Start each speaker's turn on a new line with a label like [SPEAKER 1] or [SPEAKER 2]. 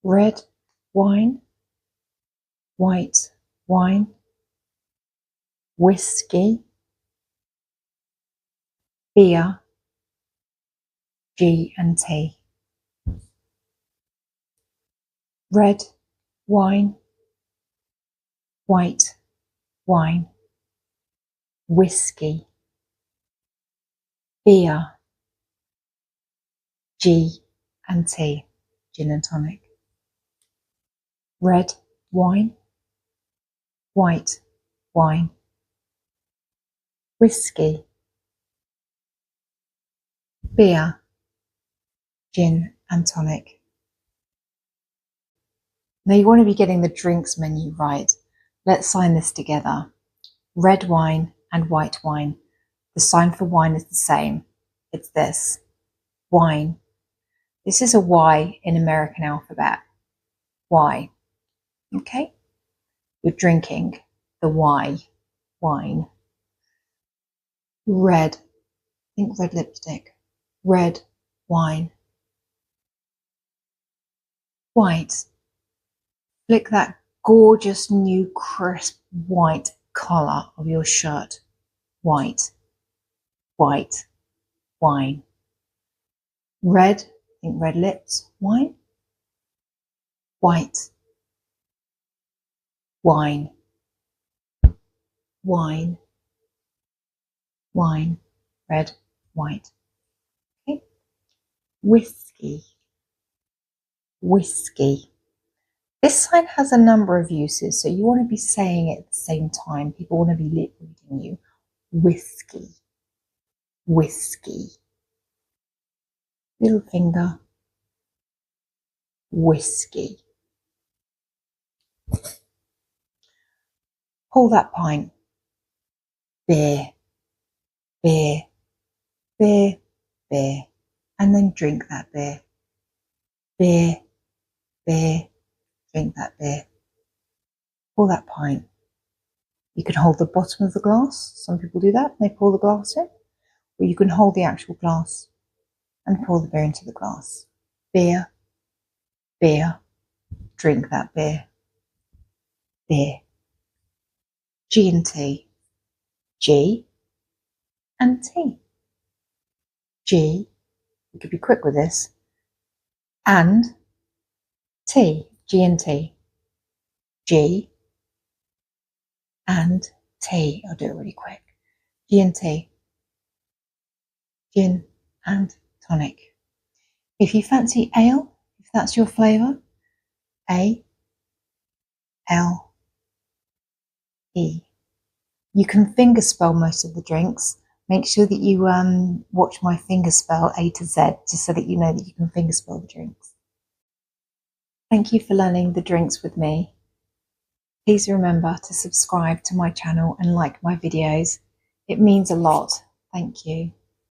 [SPEAKER 1] red wine, white wine, whiskey, beer, G and T. Red wine, white wine, whiskey, beer, G and T, gin and tonic. Red wine, white wine, whiskey, beer, gin and tonic. Now you want to be getting the drinks menu right. Let's sign this together. Red wine and white wine. The sign for wine is the same. It's this, wine. This is a Y in American alphabet. Y. Okay? You're drinking the Y, wine. Red. Think red lipstick. Red wine. White. Flick that gorgeous new crisp white collar of your shirt. White. White. Wine. Red. Think red lips. Wine. White. Wine. Wine. Wine. Red. White. Okay. Whiskey. Whiskey. This sign has a number of uses, so you want to be saying it at the same time. People want to be lip reading you. Whiskey. Whiskey. Little finger. Whiskey. Pull that pint. Beer. Beer. Beer. Beer. And then drink that beer. Beer. Beer. Drink that beer. Pour that pint. You can hold the bottom of the glass. Some people do that. They pour the glass in. Or you can hold the actual glass and pour the beer into the glass. Beer. Beer. Drink that beer. Beer. G and T. G and T. G. You could be quick with this. And T. G and T. G and T. I'll do it really quick. G and T. Gin and tonic. If you fancy ale, if that's your flavour, A, L, E. You can finger spell most of the drinks. Make sure that you watch my finger spell A to Z, just so that you know that you can finger spell the drinks. Thank you for learning the drinks with me. Please remember to subscribe to my channel and like my videos. It means a lot. Thank you.